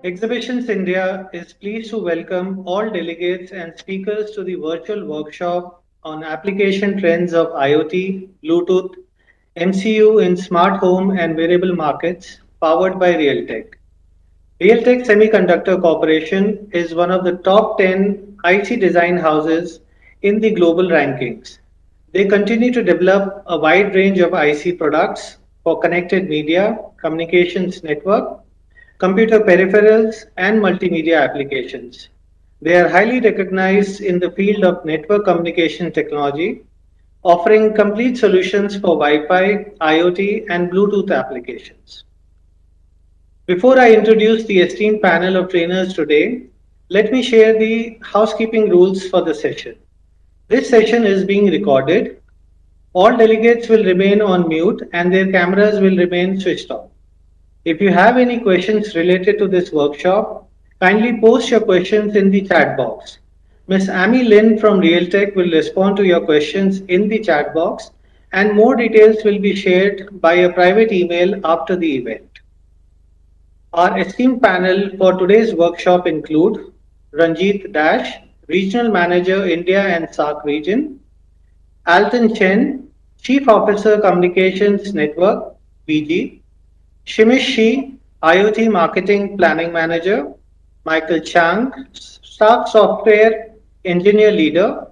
Exhibitions India is pleased to welcome all delegates and speakers to the virtual workshop on application trends of IoT, Bluetooth, MCU in smart home and wearable markets powered by Realtek. Realtek Semiconductor Corporation is one of the top 10 IC design houses in the global rankings. They continue to develop a wide range of IC products for connected media, communications network, computer peripherals, and multimedia applications. They are highly recognized in the field of network communication technology, offering complete solutions for Wi-Fi, IoT, and Bluetooth applications. Before I introduce the esteemed panel of trainers today, let me share the housekeeping rules for the session. This session is being recorded. All delegates will remain on mute and their cameras will remain switched off. If you have any questions related to this workshop, kindly post your questions in the chat box. Ms. Amy Lin from Realtek will respond to your questions in the chat box, and more details will be shared by a private email after the event. Our esteemed panel for today's workshop include Ranjit Dash, Regional Manager, India and SAARC region; Alton Chen, Chief Officer Communications Network, BG; Shimish Shi, IoT Marketing Planning Manager; Michael Chang, Staff Software Engineer Leader;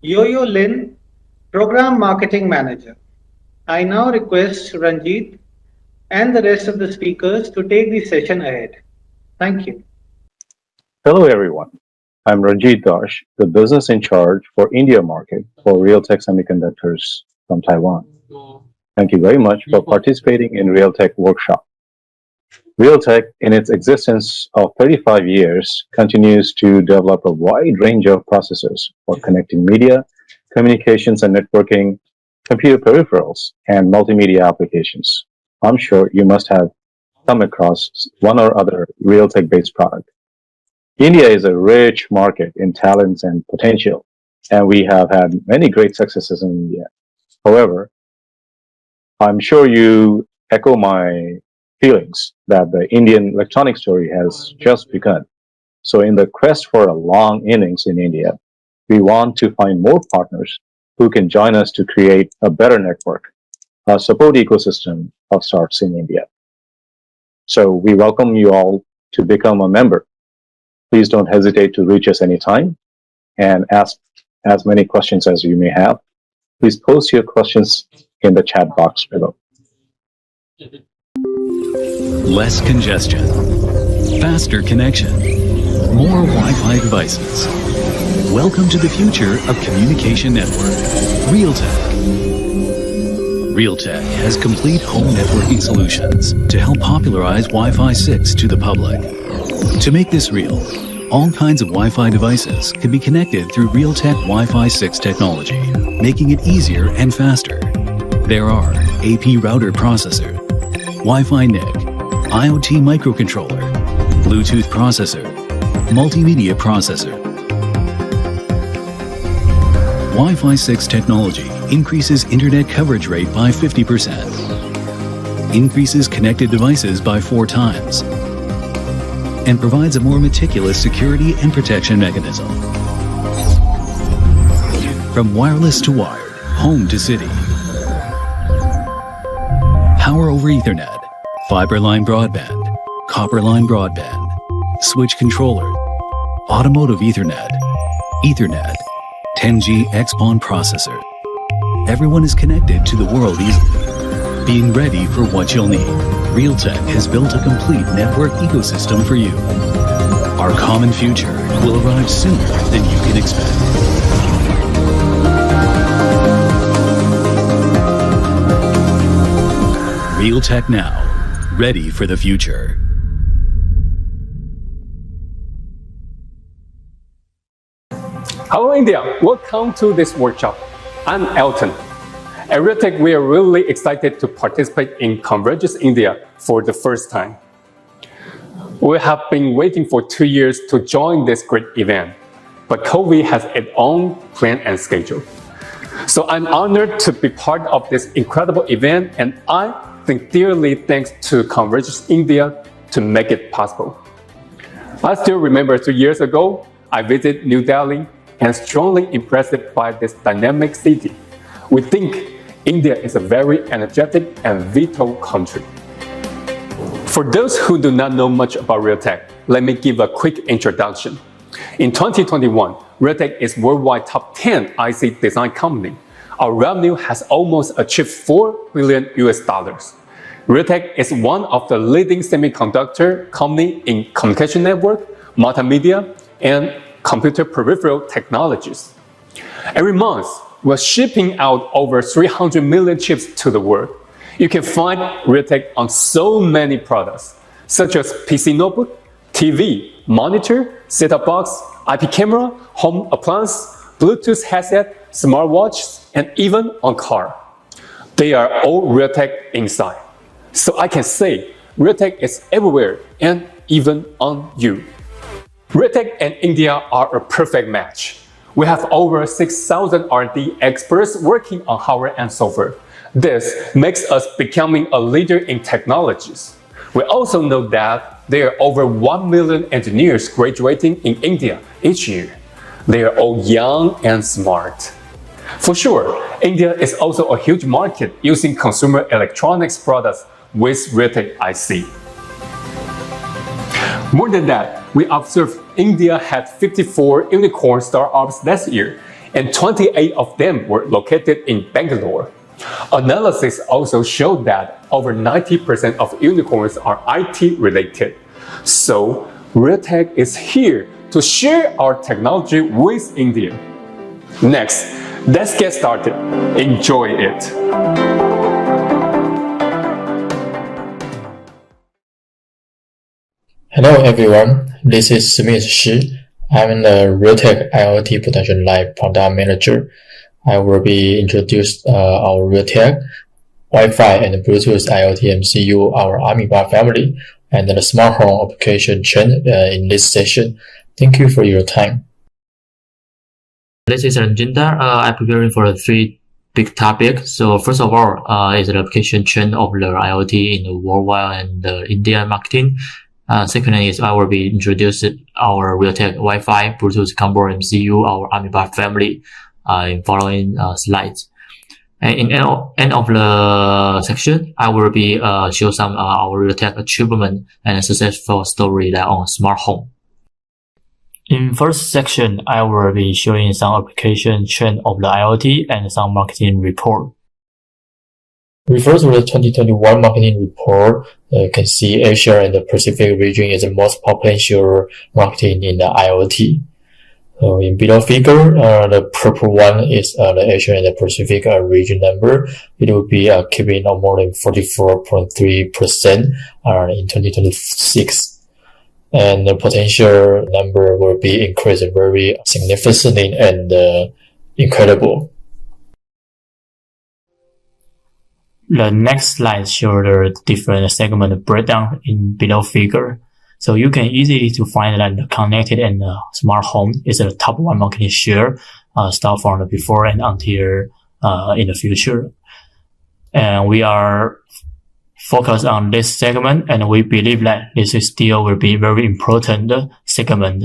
Yo-Yo Lin, Program Marketing Manager. I now request Ranjit and the rest of the speakers to take the session ahead. Thank you. Hello everyone. I'm Ranjit Dash, the business in charge for India market for Realtek Semiconductors from Taiwan. Thank you very much for participating in Realtek workshop. Realtek, in its existence of 35 years, continues to develop a wide range of processors for connecting media, communications and networking, computer peripherals, and multimedia applications. I'm sure you must have come across one or other Realtek-based product. India is a rich market in talents and potential, and we have had many great successes in India. However, I'm sure you echo my feelings that the Indian electronic story has just begun. So in the quest for a long innings in India, we want to find more partners who can join us to create a better network, a support ecosystem of sorts in India. So we welcome you all to become a member. Please don't hesitate to reach us anytime and ask as many questions as you may have. Please post your questions in the chat box below. Less congestion, faster connection, more Wi-Fi devices. Welcome to the future of communication network, Realtek. Realtek has complete home networking solutions to help popularize Wi-Fi 6 to the public. To make this real, all kinds of Wi-Fi devices can be connected through Realtek Wi-Fi 6 technology, making it easier and faster. There are AP router processor, Wi-Fi NIC, IoT microcontroller, Bluetooth processor, multimedia processor. Wi-Fi 6 technology increases internet coverage rate by 50%, increases connected devices by 4 times, and provides a more meticulous security and protection mechanism. From wireless to wired, home to city. Power over Ethernet, fiber line broadband, copper line broadband, switch controller, automotive Ethernet, Ethernet, 10G XPON processor. Everyone is connected to the world easily. Being ready for what you'll need, Realtek has built a complete network ecosystem for you. Our common future will arrive sooner than you can expect. Realtek now, ready for the future. Hello India, welcome to this workshop. I'm Elton. At Realtek, we are really excited to participate in Convergence India for the first time. We have been waiting for 2 years to join this great event, but COVID has its own plan and schedule. So I'm honored to be part of this incredible event, and I sincerely thanks to Convergence India to make it possible. I still remember 3 years ago, I visited New Delhi and strongly impressed by this dynamic city. We think India is a very energetic and vital country. For those who do not know much about Realtek, let me give a quick introduction. In 2021, Realtek is worldwide top 10 IC design company. Our revenue has almost achieved $4 billion. Realtek is one of the leading semiconductor company in communication network, multimedia, and computer peripheral technologies. Every month, we're shipping out over 300 million chips to the world. You can find Realtek on so many products, such as PC notebook, TV, monitor, set-top box, IP camera, home appliance, Bluetooth headset, smartwatch, and even on car. They are all Realtek inside. So I can say Realtek is everywhere and even on you. Realtek and India are a perfect match. We have over 6,000 R&D experts working on hardware and software. This makes us becoming a leader in technologies. We also know that there are over 1 million engineers graduating in India each year. They are all young and smart. For sure, India is also a huge market using consumer electronics products with Realtek IC. More than that, we observed India had 54 unicorn startups last year, and 28 of them were located in Bangalore. Analysis also showed that over 90% of unicorns are IT related. So, Realtek is here to share our technology with India. Next, let's get started. Enjoy it. Hello everyone, this is Smith Shi. I'm the Realtek IoT Production Line Product Manager. I will be introduced our Realtek Wi-Fi and Bluetooth IoT MCU, our Ameba family, and the smart home application trend in this session. Thank you for your time. This is Ranjindar. I'm preparing for the 3 big topics. So first of all, is the application trend of the IoT in the worldwide and the Indian marketing. Second is I will be introducing our Realtek Wi-Fi Bluetooth combo MCU, our Ameba family, in following slides. And in end of the section, I will be show some our Realtek achievement and successful story that on smart home. In first section, I will be showing some application trend of the IoT and some marketing report. Refer to the 2021 marketing report. You can see Asia and the Pacific region is the most popular marketing in the IoT. So in below figure, the purple one is the Asia and the Pacific region number. It will be keeping on more than 44.3% in 2026. And the potential number will be increased very significantly and incredible. The next slide shows the different segment breakdown in below figure. So you can easily to find that the connected and the smart home is the top 1 market share, start from the before and until in the future. And we are focused on this segment, and we believe that this is still will be very important segment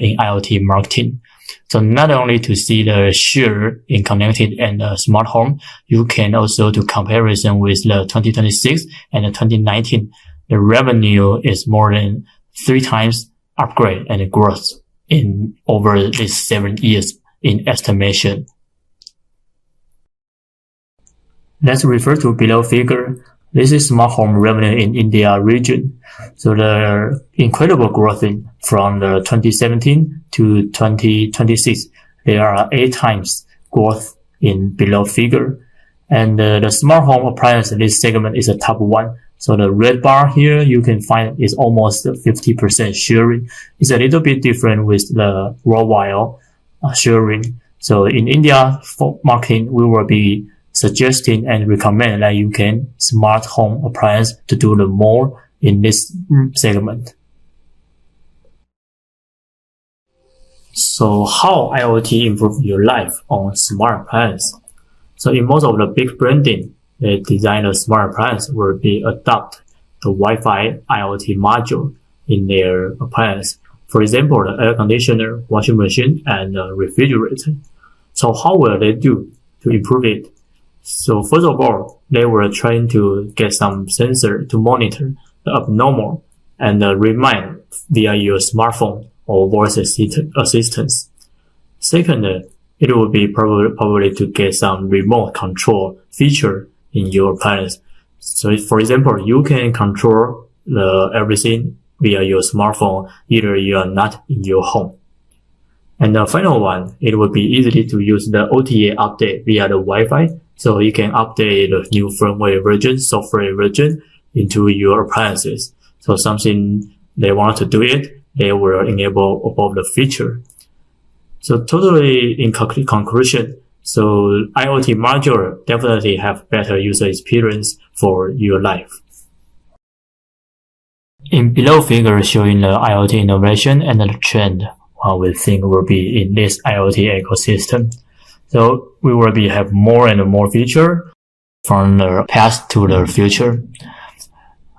in IoT marketing. So not only to see the share in connected and smart home, you can also do comparison with the 2026 and the 2019. The revenue is more than 3 times upgrade and growth in over these 7 years in estimation. Let's refer to below figure. This is smart home revenue in India region. So the incredible growth from the 2017 to 2026, there are 8 times growth in below figure. And the smart home appliance in this segment is a top 1. So the red bar here you can find is almost 50% sharing. It's a little bit different with the worldwide sharing. So in India for marketing, we will be suggesting and recommend that you can smart home appliance to do the more in this segment. So how IoT improve your life on smart appliance? So in most of the big branding, they design a smart appliance will be adopt the Wi-Fi IoT module in their appliance. For example, the air conditioner, washing machine, and refrigerator. So how will they do to improve it? So first of all, they were trying to get some sensor to monitor the abnormal and remind via your smartphone or voice assistance. Second, it will be probably to get some remote control feature in your appliance. So for example, you can control everything via your smartphone, either you are not in your home. And the final one, it would be easy to use the OTA update via the Wi-Fi. So you can update the new firmware version, software version into your appliances. So something they want to do it, they will enable above the feature. So totally in conclusion, so IoT module definitely have better user experience for your life. In below figure showing the IoT innovation and the trend, what we think will be in this IoT ecosystem. So we will have more and more feature from the past to the future.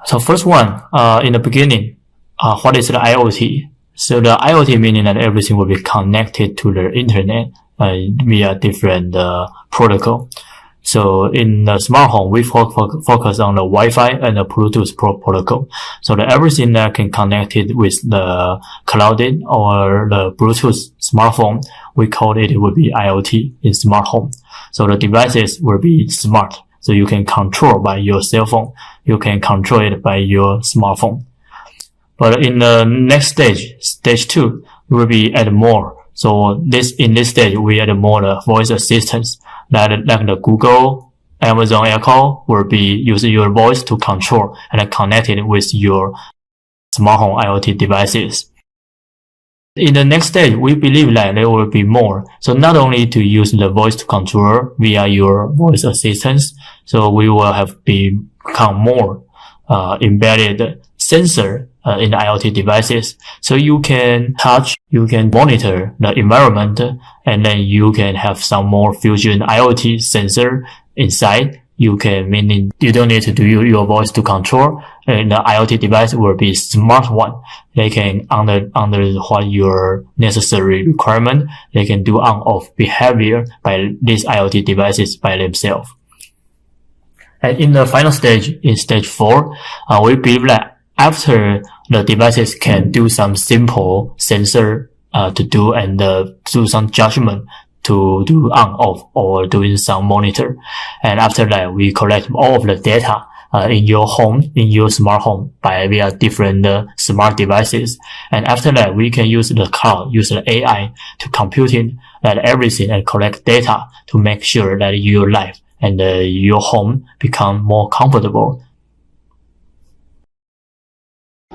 So first one, in the beginning, what is the IoT? So the IoT meaning that everything will be connected to the internet via different protocol. So in the smart home, we focus on the Wi-Fi and the Bluetooth protocol. So that everything that can connect it with the clouded or the Bluetooth smartphone, we call it would be IoT in smart home. So the devices will be smart. So you can control by your cell phone. You can control it by your smartphone. But in the next stage 2, we will be add more. So in this stage, we add more voice assistance. Like the Google, Amazon Echo will be using your voice to control and connect it with your smart home IoT devices. In the next stage, we believe that there will be more. So not only to use the voice to control via your voice assistance, so we will have become more embedded sensor in the IoT devices. So you can touch, you can monitor the environment, and then you can have some more fusion IoT sensor inside. You can, meaning you don't need to do your voice to control, and the IoT device will be smart one. They can under what your necessary requirement, they can do on-off behavior by these IoT devices by themselves. And in the final stage, in stage 4, we believe that after the devices can do some simple sensor to do and do some judgment to do on off or doing some monitor, and after that we collect all of the data in your home, in your smart home by via different smart devices, and after that we can use the cloud, use the AI to computing that everything and collect data to make sure that your life and your home become more comfortable.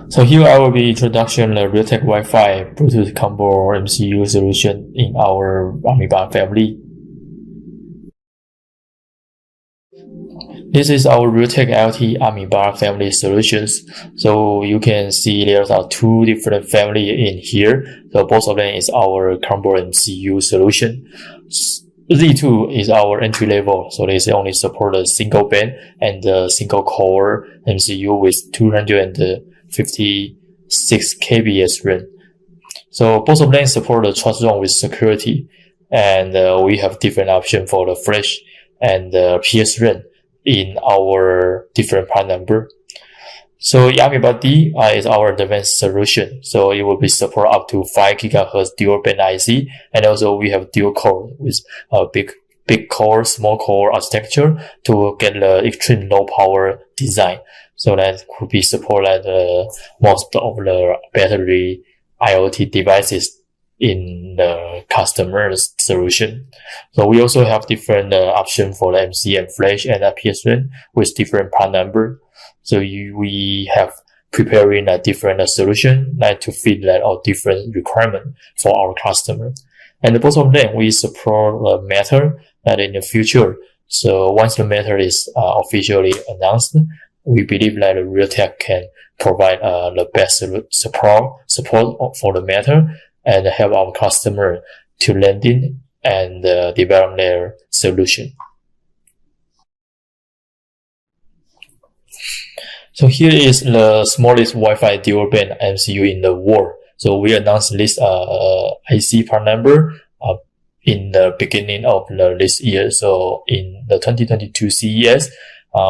So here I will be introduction the Realtek Wi-Fi Bluetooth combo MCU solution in our Ameba family. This is our Realtek IoT Ameba family solutions. So you can see there are 2 different family in here. So both of them is our combo MCU solution. Z2 is our entry level, so they only support a single band and a single core MCU with 256 kbps RAM. So both of them support the trust zone with security, and we have different option for the flash and PS RAM in our different part number. So Ameba D is our advanced solution. So it will be support up to 5 GHz dual band IC, and also we have dual core with a big core, small core architecture to get the extreme low power design. So that could be supported most of the battery IoT devices in the customer's solution. So we also have different option for the MC and flash and PS RAM with different part number. So we have preparing a different solution like to fit that all different requirement for our customer. And both of them we support the Matter that in the future. So once the Matter is officially announced, we believe that Realtek can provide the best support for the Matter and help our customer to landing and develop their solution. So here is the smallest Wi-Fi dual band MCU in the world. So we announced this IC part number in the beginning of this year. So in the 2022 CES,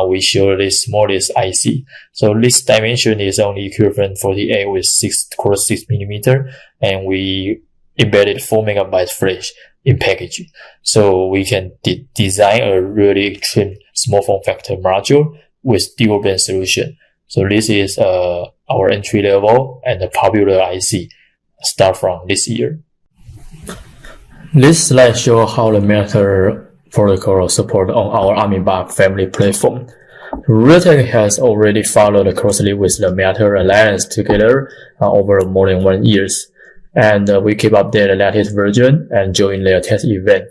we show this smallest IC. So this dimension is only equivalent 48 with 6x6mm, and we embedded 4 MB flash in package. So we can design a really extreme small form factor module with dual band solution. So this is our entry level and the popular IC start from this year. This slide shows how the Matter protocol support on our Ameba family platform. Realtek has already followed closely with the Matter Alliance together over more than 1 year, and we keep updating the latest version and join their test event.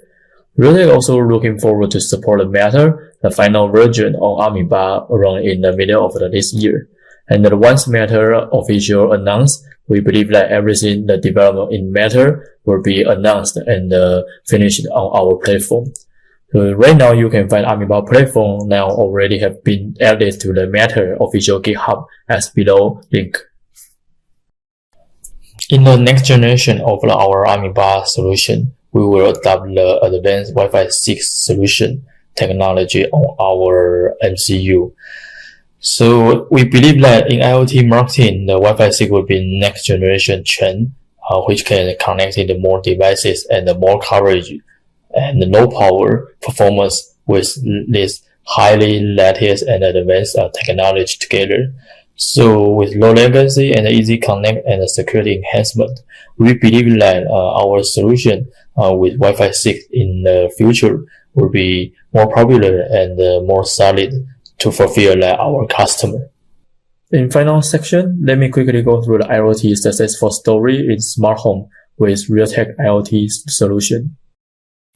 Realtek also looking forward to support the Matter, the final version on Ameba around in the middle of this year. And once Matter official announced, we believe that everything the development in Matter will be announced and finished on our platform. So right now you can find Ameba platform now already have been added to the Matter official GitHub as below link. In the next generation of our Ameba solution, we will adopt the advanced Wi-Fi 6 solution technology on our MCU. So we believe that in IoT marketing, the Wi-Fi 6 will be next generation trend, which can connect to more devices and more coverage and low power performance with this highly latest and advanced technology together. So with low latency and easy connect and security enhancement, we believe that our solution with Wi-Fi 6 in the future will be more popular and more solid to fulfill our customer. In final section, let me quickly go through the IoT successful story in smart home with Realtek IoT solution.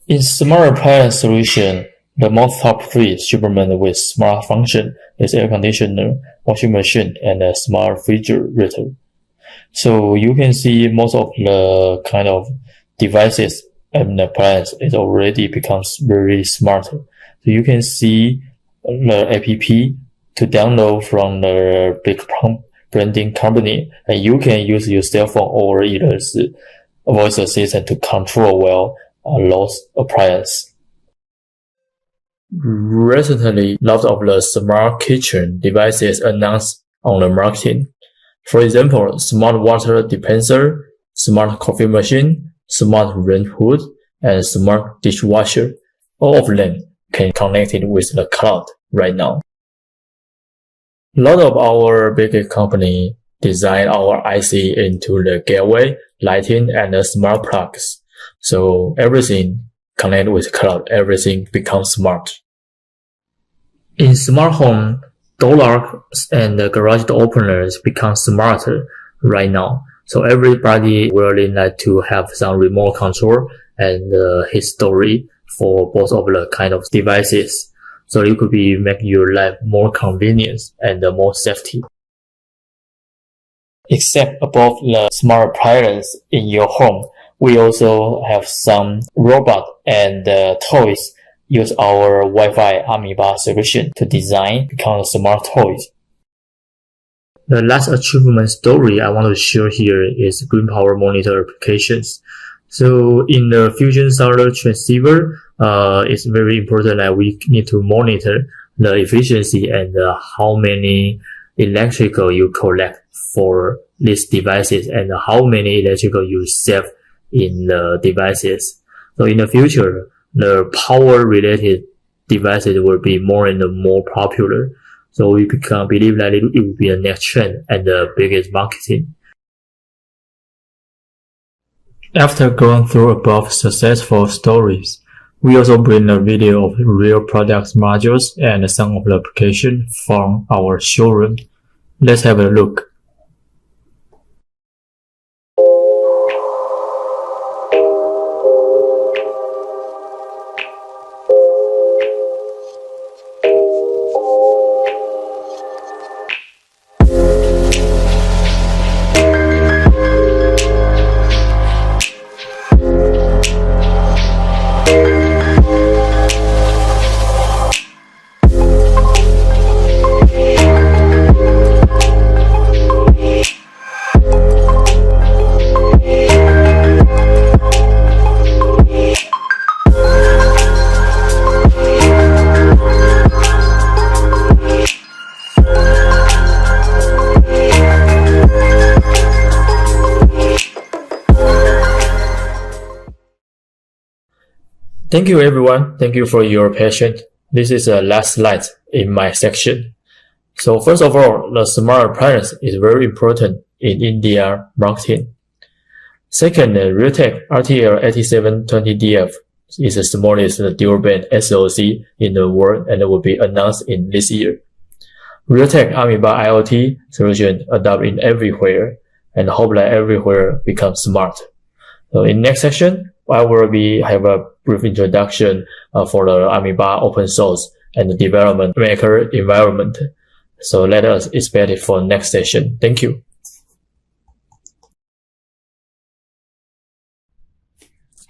In smart appliance solution, the most top 3 shipment with smart function is air conditioner, washing machine, and a smart refrigerator. So you can see most of the kind of devices and appliance is already becomes very smart. So you can see the app to download from the big branding company, and you can use your cell phone or either voice assistant to control well those appliances. Recently, lots of the smart kitchen devices announced on the market. For example, smart water dispenser, smart coffee machine, smart rain hood, and smart dishwasher. All of them can connect it with the cloud right now. A lot of our big company design our IC into the gateway, lighting, and the smart plugs. So everything connect with cloud, everything becomes smart. In smart home, door locks and the garage door openers become smarter right now. So everybody really like to have some remote control and history for both of the kind of devices. So it could be make your life more convenient and more safety. Except above the smart appliance in your home, we also have some robot and toys use our Wi-Fi Ameba solution to design become smart toys. The last achievement story I want to share here is green power monitor applications. So in the fusion solar transceiver, it's very important that we need to monitor the efficiency and how many electrical you collect for these devices and how many electrical you save in the devices. So in the future, the power related devices will be more and more popular. So we believe that it will be the next trend and the biggest marketing. After going through above successful stories, we also bring a video of real products modules and some of the applications from our showroom. Let's have a look. Thank you, everyone. Thank you for your patience. This is the last slide in my section. So first of all, the smart appliance is very important in India marketing. Second, the Realtek RTL8720DF is the smallest dual-band SoC in the world and will be announced in this year. Realtek Ameba IoT solution adopted everywhere and hope that everywhere becomes smart. So in next section, I will have a brief introduction for the Ameba open source and the development maker environment. So let us expect it for next session. Thank you.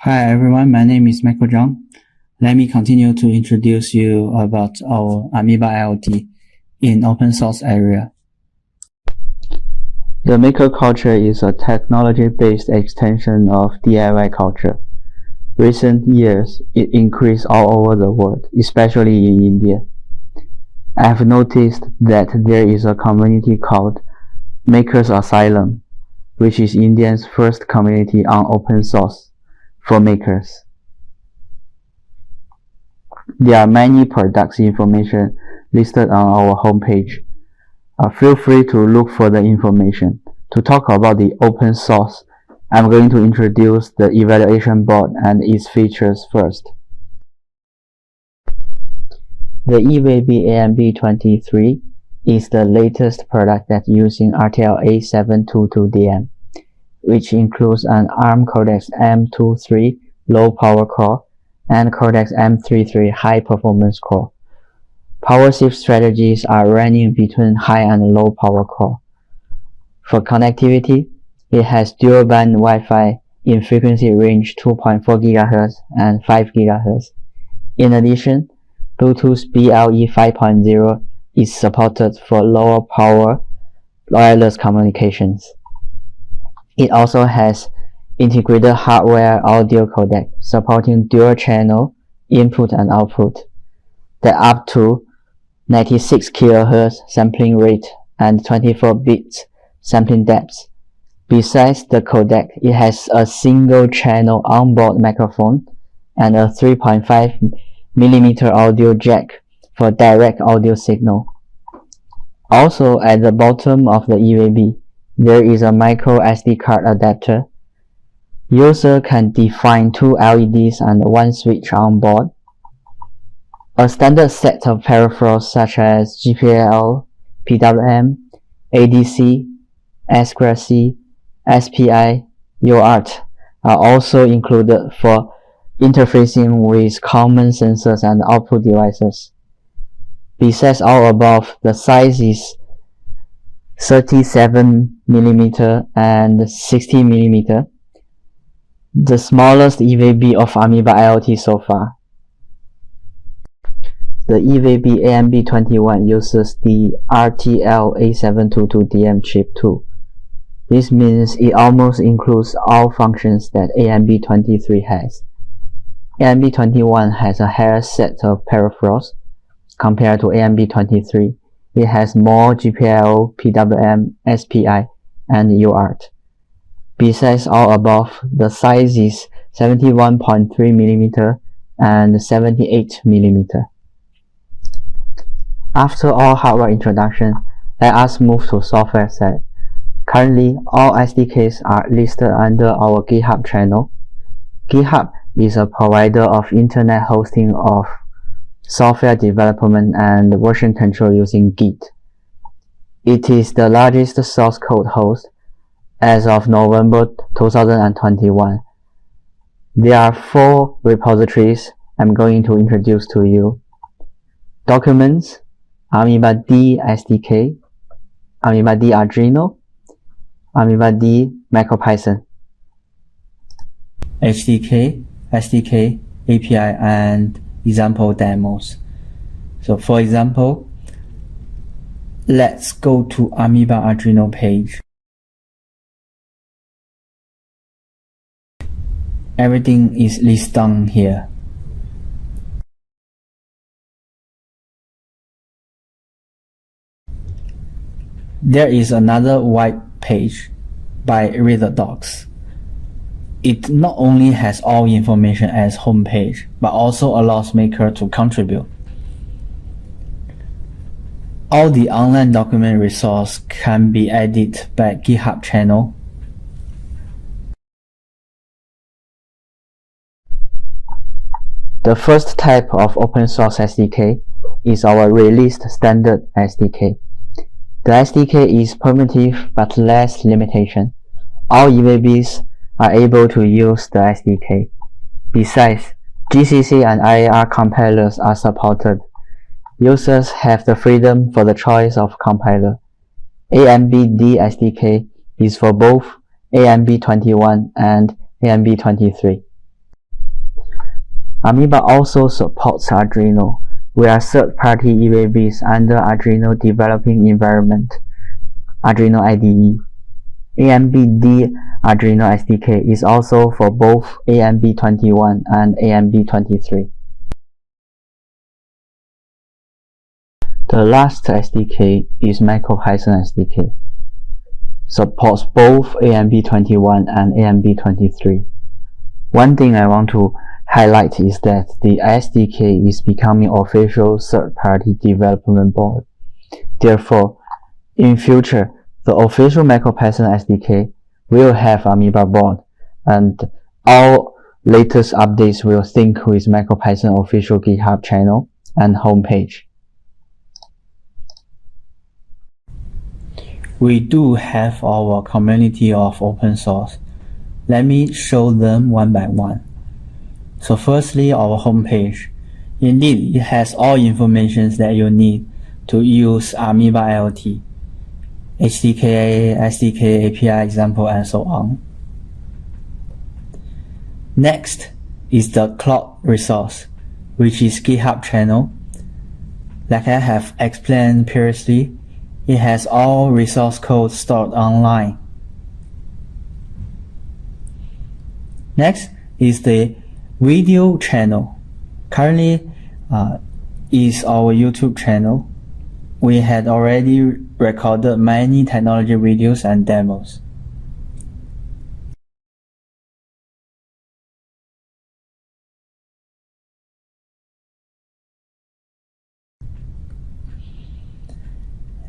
Hi everyone, my name is Michael Zhang. Let me continue to introduce you about our Ameba IoT in open source area. The maker culture is a technology-based extension of DIY culture. Recent years, it increased all over the world, especially in India. I have noticed that there is a community called Makers Asylum, which is India's first community on open source for makers. There are many products information listed on our homepage. Feel free to look for the information. To talk about the open source, I'm going to introduce the evaluation board and its features first. The eWabi AMB23 is the latest product that's using RTL-A722DM, which includes an ARM Cortex-M23 low power core and Cortex-M33 high performance core. Power shift strategies are running between high and low power core. For connectivity, it has dual band Wi-Fi in frequency range 2.4 GHz and 5 GHz. In addition, Bluetooth BLE 5.0 is supported for lower power wireless communications. It also has integrated hardware audio codec supporting dual channel input and output that up to 96 kHz sampling rate and 24 bits sampling depth. Besides the codec, it has a single channel onboard microphone and a 3.5mm audio jack for direct audio signal. Also at the bottom of the eWabi, there is a micro SD card adapter. User can define 2 LEDs and 1 switch on board. A standard set of peripherals such as GPIO, PWM, ADC, I2C, SPI, UART are also included for interfacing with common sensors and output devices. Besides all above, the size is 37mm and 60mm, the smallest eWabi of Ameba IoT so far. The eWabi AMB21 uses the RTL-A722DM chip too. This means it almost includes all functions that AMB23 has. AMB21 has a higher set of peripherals compared to AMB23. It has more GPIO, PWM, SPI, and UART. Besides all above, the size is 71.3mm and 78mm. After all hardware introduction, let us move to software side. Currently, all SDKs are listed under our GitHub channel. GitHub is a provider of internet hosting of software development and version control using Git. It is the largest source code host as of November 2021. There are 4 repositories I'm going to introduce to you. Documents, Ameba D SDK, Ameba D Arduino, Ameba D MicroPython, HDK, SDK, API, and example demos. So for example, let's go to Ameba Arduino page. Everything is listed down here. There is another white page by Reader Docs. It not only has all information as homepage, but also allows maker to contribute. All the online document resource can be added by GitHub channel. The first type of open source SDK is our released standard SDK. The SDK is primitive but less limitation. All EVBs are able to use the SDK. Besides, GCC and IAR compilers are supported. Users have the freedom for the choice of compiler. AMBD SDK is for both AMB21 and AMB23. Ameba also supports Arduino. We are third-party EVBs under Arduino developing environment, Arduino IDE. AMBD Arduino SDK is also for both AMB21 and AMB23. The last SDK is MicroPython SDK. Supports both AMB21 and AMB23. One thing I want to highlight is that the SDK is becoming official third-party development board. Therefore, in future, the official MicroPython SDK will have Ameba board, and all latest updates will sync with MicroPython official GitHub channel and homepage. We do have our community of open source. Let me show them one by one. So firstly, our homepage. Indeed, it has all information that you need to use Ameba IoT, SDK, API example, and so on. Next is the cloud resource, which is GitHub channel. Like I have explained previously, it has all resource code stored online. Next is the video channel. Currently is our YouTube channel. We had already recorded many technology videos and demos.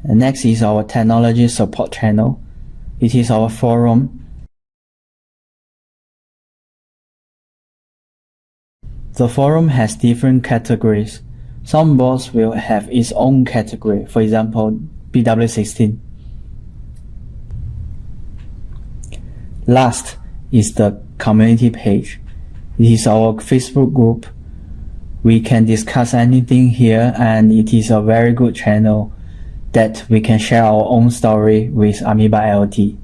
And next is our technology support channel. It is our forum. The forum has different categories. Some boards will have its own category, for example, BW16. Last is the community page. It is our Facebook group. We can discuss anything here, and it is a very good channel that we can share our own story with Ameba IoT.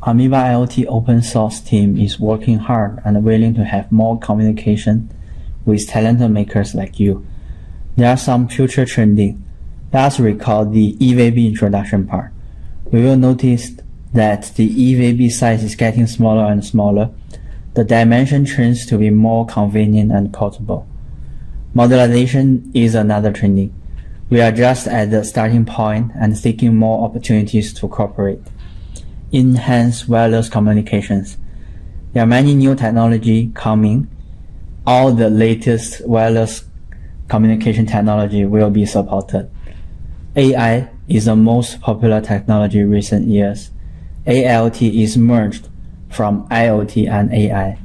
Ameba IoT open source team is working hard and willing to have more communication with talented makers like you. There are some future trending. Let us recall the EVB introduction part. We will notice that the EVB size is getting smaller and smaller. The dimension trends to be more convenient and portable. Modularization is another trending. We are just at the starting point and seeking more opportunities to cooperate. Enhance wireless communications. There are many new technology coming. All the latest wireless communication technology will be supported. AI is the most popular technology in recent years. AIoT is merged from IoT and AI.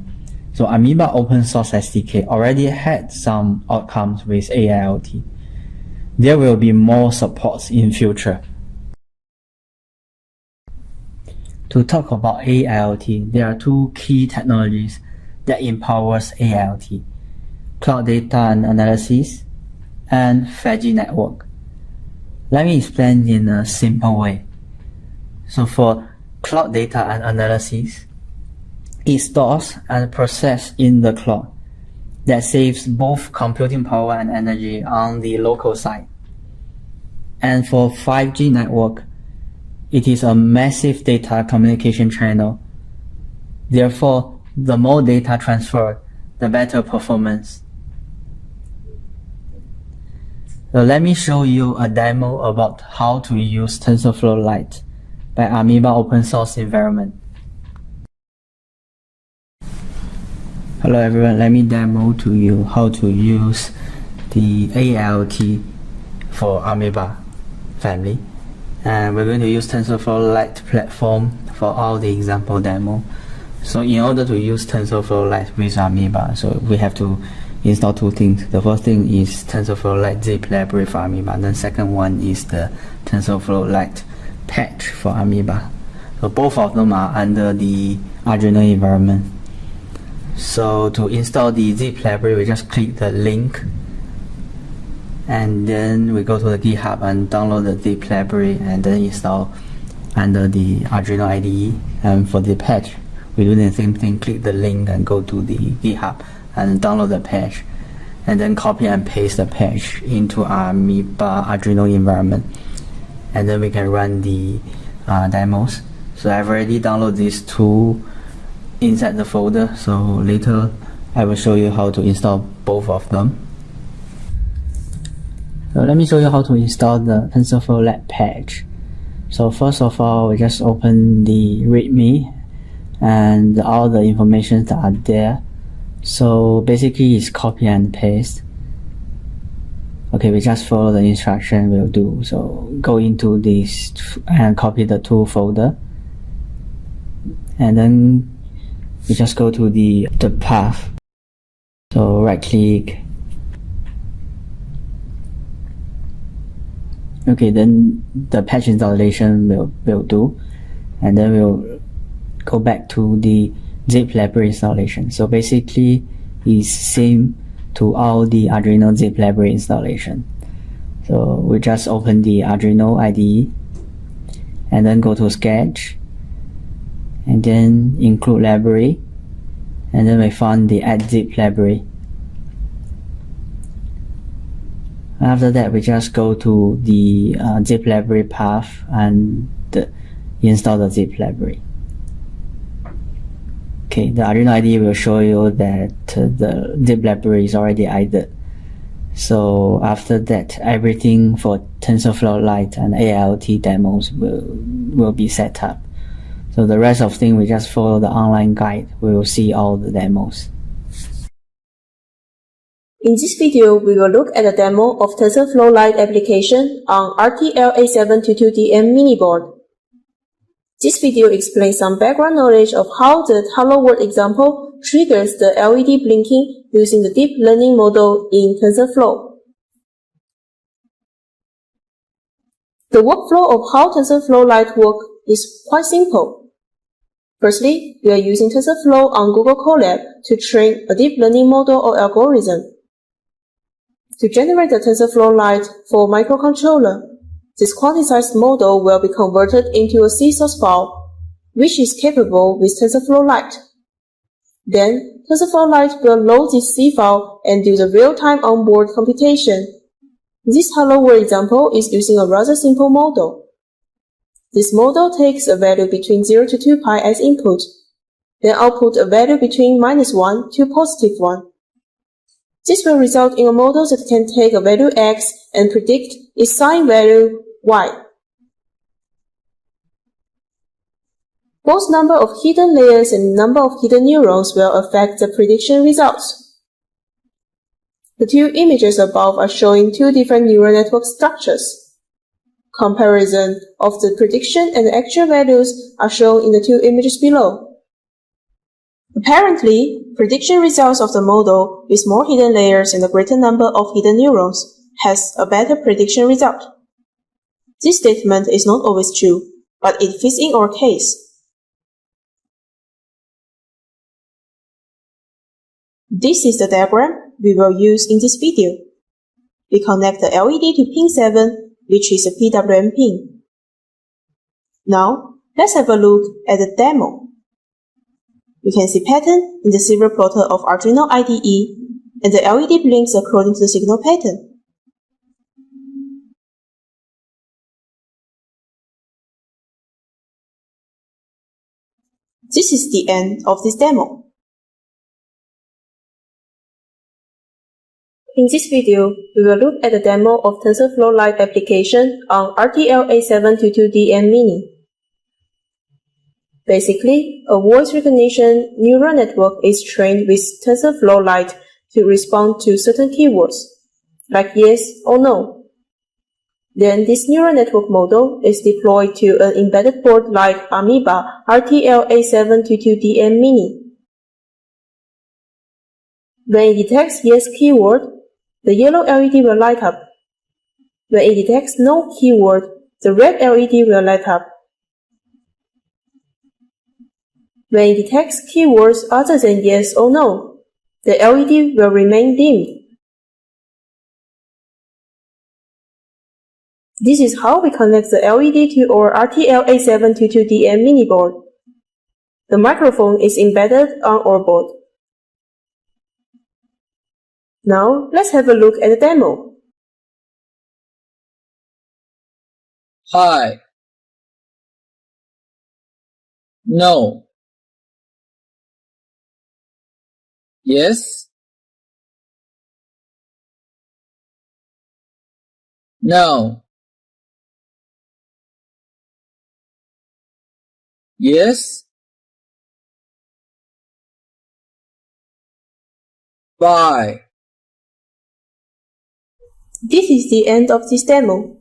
So Ameba open source SDK already had some outcomes with AIoT. There will be more supports in future. To talk about AIoT, there are two key technologies that empowers AIoT: cloud data and analysis and 5G network. Let me explain in a simple way. So for cloud data and analysis, it stores and processes in the cloud. That saves both computing power and energy on the local side. And for 5G network, it is a massive data communication channel. Therefore, the more data transferred, the better performance. So let me show you a demo about how to use TensorFlow Lite by Ameba open source environment. Hello everyone, let me demo to you how to use the AIoT for Ameba family. And we're going to use TensorFlow Lite platform for all the example demo. So in order to use TensorFlow Lite with Ameba, so we have to install two things. The first thing is TensorFlow Lite zip library for Ameba, and then second one is the TensorFlow Lite patch for Ameba. So both of them are under the Arduino environment. So to install the zip library, we just click the link and then we go to the GitHub and download the zip library and then install under the Arduino IDE. And for the patch, we do the same thing, click the link and go to the GitHub and download the patch and then copy and paste the patch into Ameba Arduino environment, and then we can run the demos. So I've already downloaded these two inside the folder, so later I will show you how to install both of them. So let me show you how to install the TensorFlow Lite patch. So first of all, we just open the README and all the information that are there. So basically it's copy and paste. Okay, we just follow the instruction we'll do. So go into this and copy the two folder, and then we just go to the path. So right click. Okay, then the patch installation will do, and then we'll go back to the zip library installation. So basically it's same to all the Arduino zip library installation. So we just open the Arduino IDE and then go to Sketch and then include library, and then we found the add zip library. After that, we just go to the zip library path and install the zip library. Okay, the Arduino IDE will show you that the zip library is already added. So after that, everything for TensorFlow Lite and AIoT demos will be set up. So the rest of things, we just follow the online guide. We will see all the demos. In this video, we will look at a demo of TensorFlow Lite application on RTL-A722DM mini board. This video explains some background knowledge of how the Hello World example triggers the LED blinking using the deep learning model in TensorFlow. The workflow of how TensorFlow Lite works is quite simple. Firstly, we are using TensorFlow on Google Colab to train a deep learning model or algorithm. To generate the TensorFlow Lite for microcontroller, this quantized model will be converted into a C source file, which is capable with TensorFlow Lite. Then, TensorFlow Lite will load this C file and do the real-time onboard computation. This Hello World example is using a rather simple model. This model takes a value between 0 to 2 pi as input, then output a value between -1 to +1. This will result in a model that can take a value x and predict its sign value y. Both number of hidden layers and number of hidden neurons will affect the prediction results. The two images above are showing two different neural network structures. Comparison of the prediction and the actual values are shown in the two images below. Apparently, prediction results of the model with more hidden layers and a greater number of hidden neurons has a better prediction result. This statement is not always true, but it fits in our case. This is the diagram we will use in this video. We connect the LED to pin 7, which is a PWM pin. Now, let's have a look at the demo. You can see pattern in the serial plotter of Arduino IDE, and the LED blinks according to the signal pattern. This is the end of this demo. In this video, we will look at the demo of TensorFlow Lite application on RTL-A722DM Mini. Basically, a voice recognition neural network is trained with TensorFlow Lite to respond to certain keywords, like yes or no. Then this neural network model is deployed to an embedded board like Ameba RTL-A722DM Mini. When it detects yes keyword, the yellow LED will light up. When it detects no keyword, the red LED will light up. When it detects keywords other than yes or no, the LED will remain dimmed. This is how we connect the LED to our RTL-A722DM mini board. The microphone is embedded on our board. Now, let's have a look at the demo. Hi. No. Yes. No. Yes. Bye. This is the end of this demo.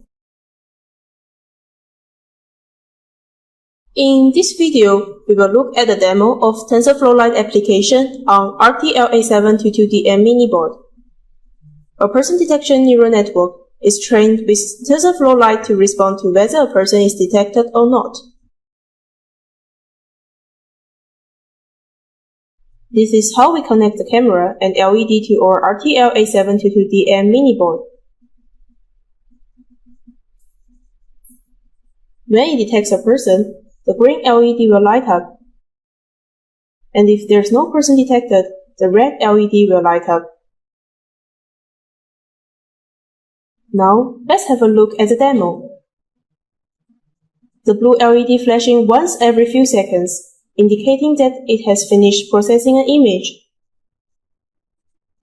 In this video, we will look at the demo of TensorFlow Lite application on RTL-A722DM mini board. A person detection neural network is trained with TensorFlow Lite to respond to whether a person is detected or not. This is how we connect the camera and LED to our RTL-A722DM mini board. When it detects a person, the green LED will light up. And if there's no person detected, the red LED will light up. Now, let's have a look at the demo. The blue LED flashing once every few seconds, indicating that it has finished processing an image.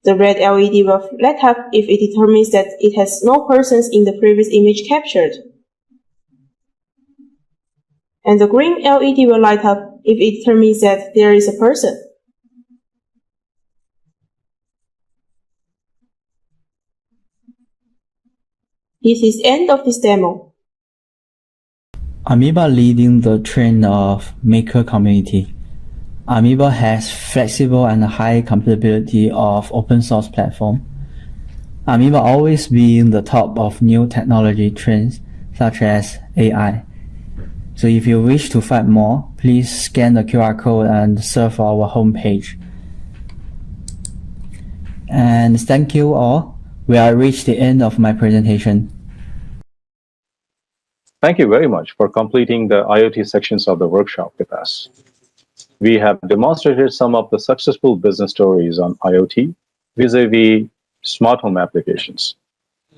The red LED will light up if it determines that it has no persons in the previous image captured. And the green LED will light up if it determines that there is a person. This is the end of this demo. Ameba leading the trend of maker community. Ameba has flexible and high compatibility of open source platform. Ameba always being the top of new technology trends such as AI. So if you wish to find more, please scan the QR code and surf our homepage. And thank you all. We have reached the end of my presentation. Thank you very much for completing the IoT sections of the workshop with us. We have demonstrated some of the successful business stories on IoT vis-a-vis smart home applications.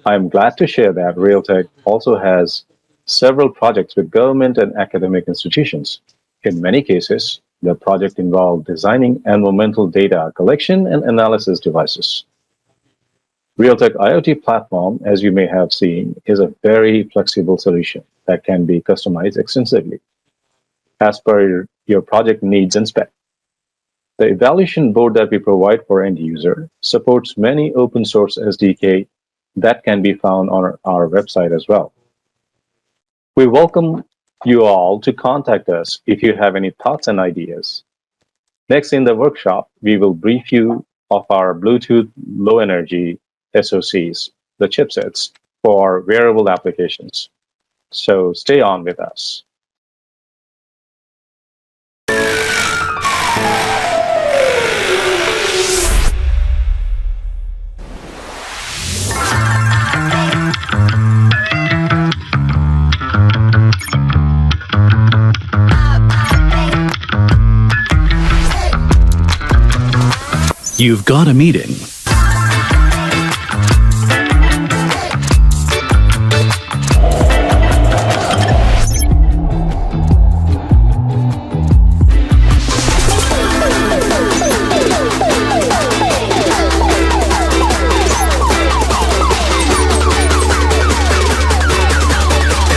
I am glad to share that Realtek also has several projects with government and academic institutions. In many cases, the project involved designing environmental data collection and analysis devices. Realtek IoT platform, as you may have seen, is a very flexible solution that can be customized extensively as per your project needs and spec. The evaluation board that we provide for end user supports many open source SDK that can be found on our website as well. We welcome you all to contact us if you have any thoughts and ideas. Next in the workshop, we will brief you of our Bluetooth low energy SoCs, the chipsets for wearable applications. So stay on with us. You've got a meeting.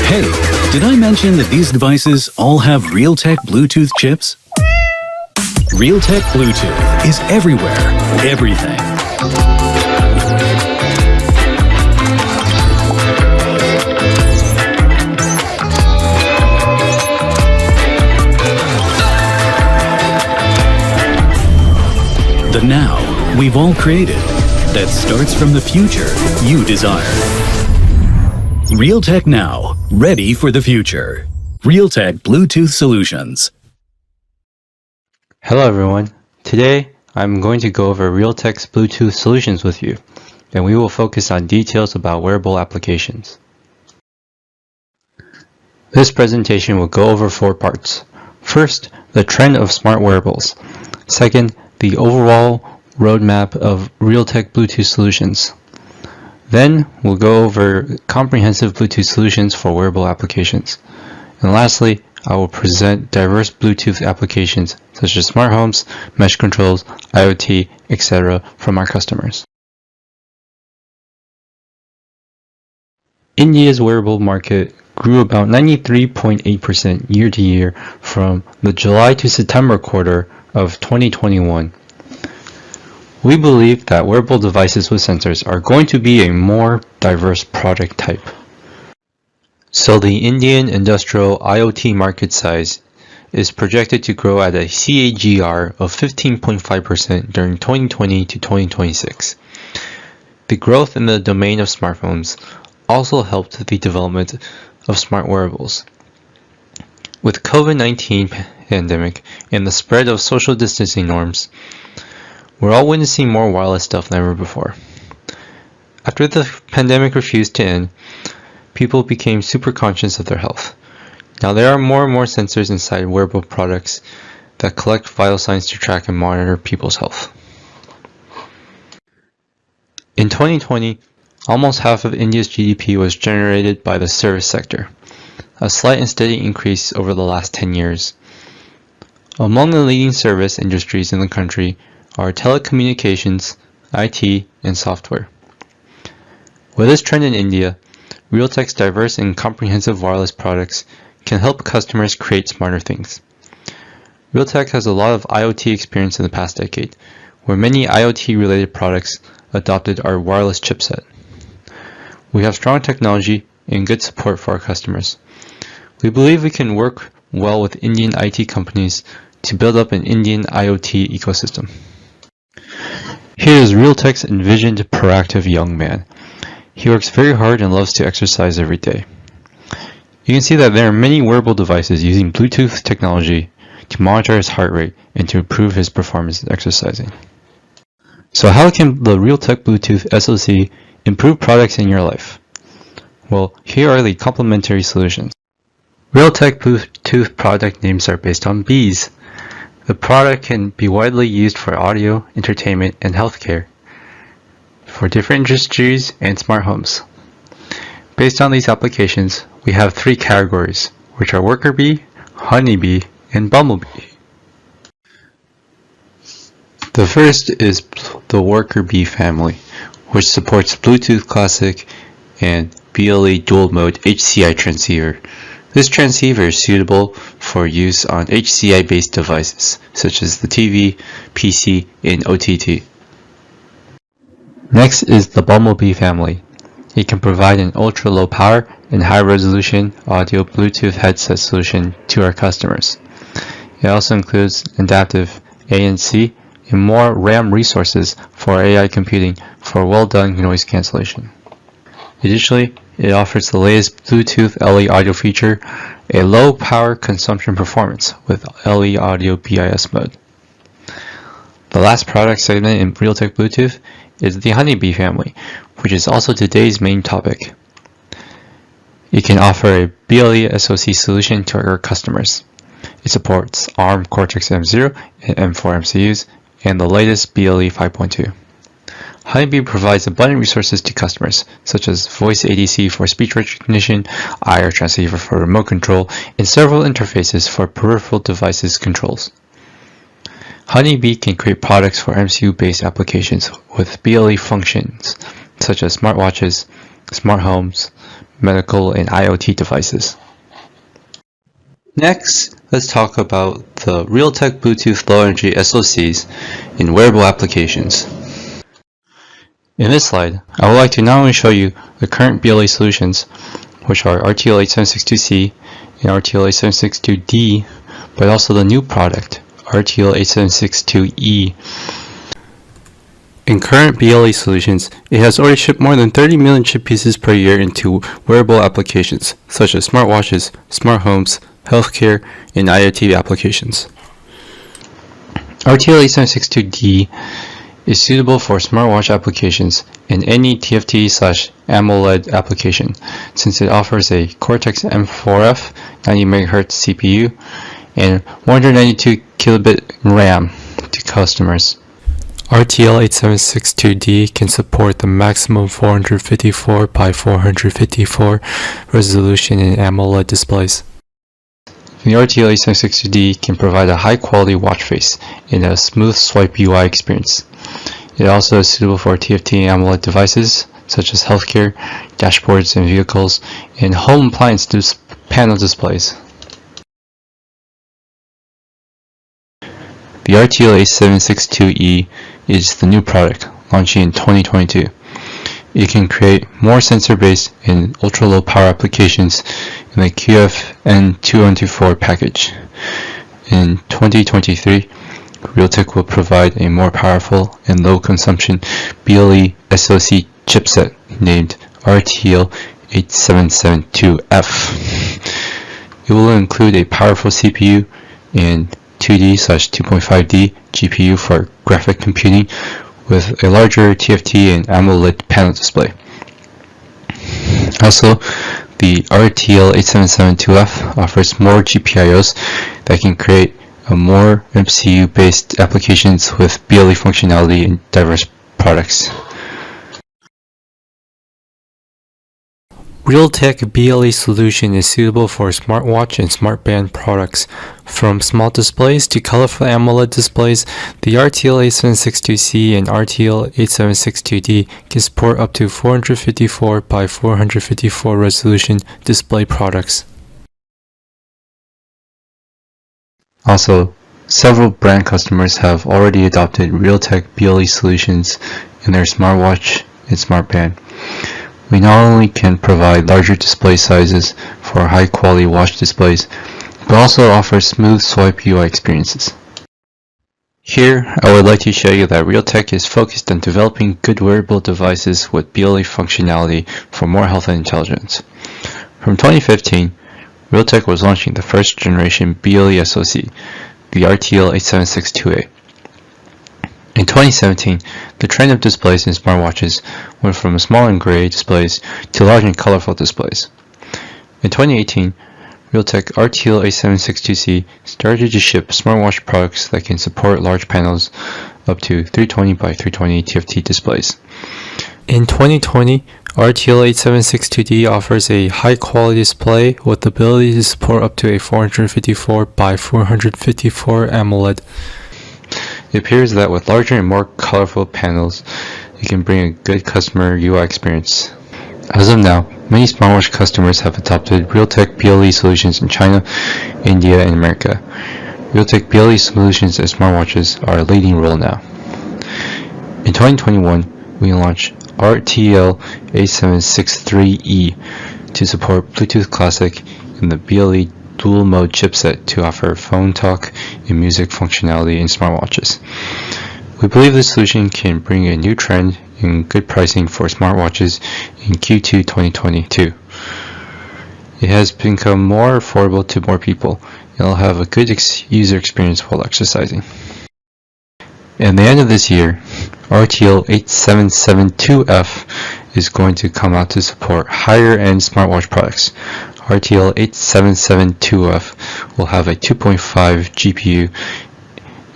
Hey, Did I mention that these devices all have Realtek Bluetooth chips? Realtek Bluetooth is everywhere, everything. The now we've all created that starts from the future you desire. Realtek Now, ready for the future. Realtek Bluetooth Solutions. Hello everyone. Today I'm going to go over Realtek's Bluetooth solutions with you, and we will focus on details about wearable applications. This presentation will go over 4 parts. First, the trend of smart wearables. Second, the overall roadmap of Realtek Bluetooth solutions. Then we'll go over comprehensive Bluetooth solutions for wearable applications. And lastly, I will present diverse Bluetooth applications such as smart homes, mesh controls, IoT, etc. from our customers. India's wearable market grew about 93.8% year to year from the July to September quarter of 2021. We believe that wearable devices with sensors are going to be a more diverse product type. So the Indian industrial IoT market size is projected to grow at a CAGR of 15.5% during 2020 to 2026. The growth in the domain of smartphones also helped the development of smart wearables. With COVID-19 pandemic and the spread of social distancing norms, we're all witnessing more wireless stuff than ever before. After the pandemic refused to end, people became super conscious of their health. Now there are more and more sensors inside wearable products that collect vital signs to track and monitor people's health. In 2020, almost half of India's GDP was generated by the service sector, a slight and steady increase over the last 10 years. Among the leading service industries in the country are telecommunications, IT, and software. With this trend in India, Realtek's diverse and comprehensive wireless products can help customers create smarter things. Realtek has a lot of IoT experience in the past decade, where many IoT-related products adopted our wireless chipset. We have strong technology and good support for our customers. We believe we can work well with Indian IT companies to build up an Indian IoT ecosystem. Here is Realtek's envisioned proactive young man. He works very hard and loves to exercise every day. You can see that there are many wearable devices using Bluetooth technology to monitor his heart rate and to improve his performance in exercising. So how can the Realtek Bluetooth SoC improve products in your life? Well, here are the complementary solutions. Realtek Bluetooth product names are based on bees. The product can be widely used for audio, entertainment, and healthcare, for different industries and smart homes. Based on these applications, we have 3 categories, which are worker bee, honeybee, and bumblebee. The first is the worker bee family, which supports Bluetooth Classic and BLE dual mode HCI transceiver. This transceiver is suitable for use on HCI-based devices, such as the TV, PC, and OTT. Next is the Bumblebee family. It can provide an ultra-low power and high-resolution audio Bluetooth headset solution to our customers. It also includes adaptive ANC and more RAM resources for AI computing for well-done noise cancellation. Additionally, it offers the latest Bluetooth LE audio feature, a low power consumption performance with LE audio BIS mode. The last product segment in Realtek Bluetooth is the Honeybee family, which is also today's main topic. It can offer a BLE SoC solution to our customers. It supports ARM Cortex-M0 and M4 MCUs and the latest BLE 5.2. Honeybee provides abundant resources to customers, such as voice ADC for speech recognition, IR transceiver for remote control, and several interfaces for peripheral devices controls. Honeybee can create products for MCU-based applications with BLE functions, such as smartwatches, smart homes, medical, and IoT devices. Next, let's talk about the Realtek Bluetooth Low Energy SoCs in wearable applications. In this slide, I would like to not only show you the current BLE solutions, which are RTL8762C and RTL8762D, but also the new product, RTL8762E. In current BLE solutions, it has already shipped more than 30 million chip pieces per year into wearable applications, such as smartwatches, smart homes, healthcare, and IoT applications. RTL8762D is suitable for smartwatch applications and any TFT/AMOLED application, since it offers a Cortex M4F 90MHz CPU and 192 kilobit RAM to customers. RTL8762D can support the maximum 454 by 454 resolution in AMOLED displays. The RTL8762D can provide a high-quality watch face and a smooth swipe UI experience. It also is suitable for TFT and AMOLED devices such as healthcare, dashboards and vehicles, and home appliance panel displays. The RTL8762E is the new product launching in 2022. It can create more sensor-based and ultra-low power applications in the QFN2124 package. In 2023, Realtek will provide a more powerful and low-consumption BLE SoC chipset named RTL8772F. It will include a powerful CPU and 2D/2.5D GPU for graphic computing with a larger TFT and AMOLED panel display. Also, the RTL8772F offers more GPIOs that can create a more MCU-based applications with BLE functionality in diverse products. Realtek BLE solution is suitable for smartwatch and smartband products. From small displays to colorful AMOLED displays, the RTL8762C and RTL8762D can support up to 454 by 454 resolution display products. Also, several brand customers have already adopted Realtek BLE solutions in their smartwatch and smartband. We not only can provide larger display sizes for high-quality watch displays, but also offer smooth swipe UI experiences. Here, I would like to show you that Realtek is focused on developing good wearable devices with BLE functionality for more health and intelligence. From 2015, Realtek was launching the first generation BLE SoC, the RTL8762A. In 2017, the trend of displays in smartwatches went from small and gray displays to large and colorful displays. In 2018, Realtek RTL8762C started to ship smartwatch products that can support large panels up to 320 by 320 TFT displays. In 2020, RTL8762D offers a high-quality display with the ability to support up to a 454 by 454 AMOLED. It appears that with larger and more colorful panels, it can bring a good customer UI experience. As of now, many smartwatch customers have adopted Realtek BLE solutions in China, India, and America. Realtek BLE solutions in smartwatches are a leading role now. In 2021, we launched RTL8763E to support Bluetooth Classic and the BLE dual mode chipset to offer phone talk and music functionality in smartwatches. We believe this solution can bring a new trend in good pricing for smartwatches in Q2 2022. It has become more affordable to more people and will have a good user experience while exercising. At the end of this year, RTL8772F is going to come out to support higher-end smartwatch products. RTL8772F will have a 2.5 GPU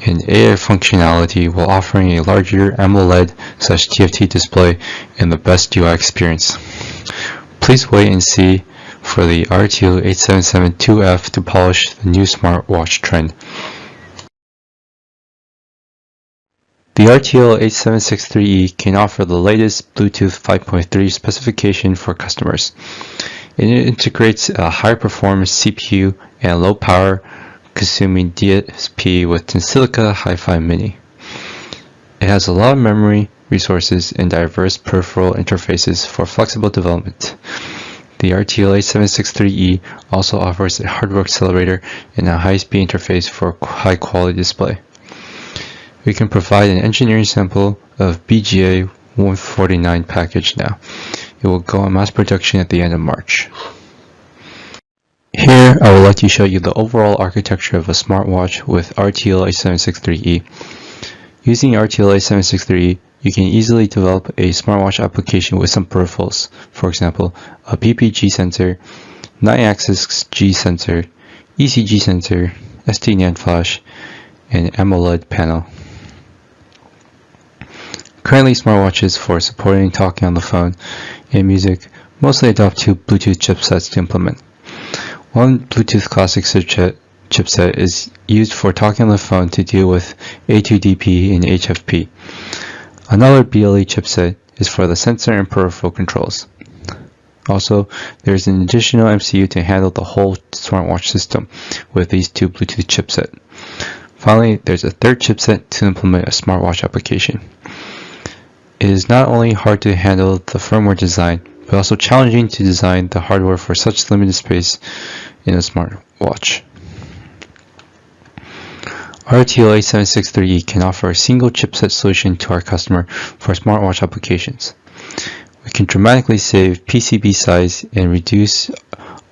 and AI functionality while offering a larger AMOLED/TFT display and the best UI experience. Please wait and see for the RTL8772F to polish the new smartwatch trend. The RTL8763E can offer the latest Bluetooth 5.3 specification for customers. It integrates a high performance CPU and low power consuming DSP with Tensilica Hi-Fi Mini. It has a lot of memory, resources, and diverse peripheral interfaces for flexible development. The RTLA763E also offers a hardware accelerator and a high-speed interface for high-quality display. We can provide an engineering sample of BGA 149 package now. It will go on mass production at the end of March. Here, I would like to show you the overall architecture of a smartwatch with RTLA763E. Using RTLA763E, you can easily develop a smartwatch application with some peripherals, for example, a PPG sensor, 9-axis G sensor, ECG sensor, SD NAND flash, and AMOLED panel. Currently, smartwatches for supporting talking on the phone and music mostly adopt two Bluetooth chipsets to implement. One Bluetooth Classic chipset is used for talking on the phone to deal with A2DP and HFP. Another BLE chipset is for the sensor and peripheral controls. Also, there is an additional MCU to handle the whole smartwatch system with these two Bluetooth chipsets. Finally, there's a third chipset to implement a smartwatch application. It is not only hard to handle the firmware design, but also challenging to design the hardware for such limited space in a smartwatch. RTLA763E can offer a single chipset solution to our customer for smartwatch applications. We can dramatically save PCB size and reduce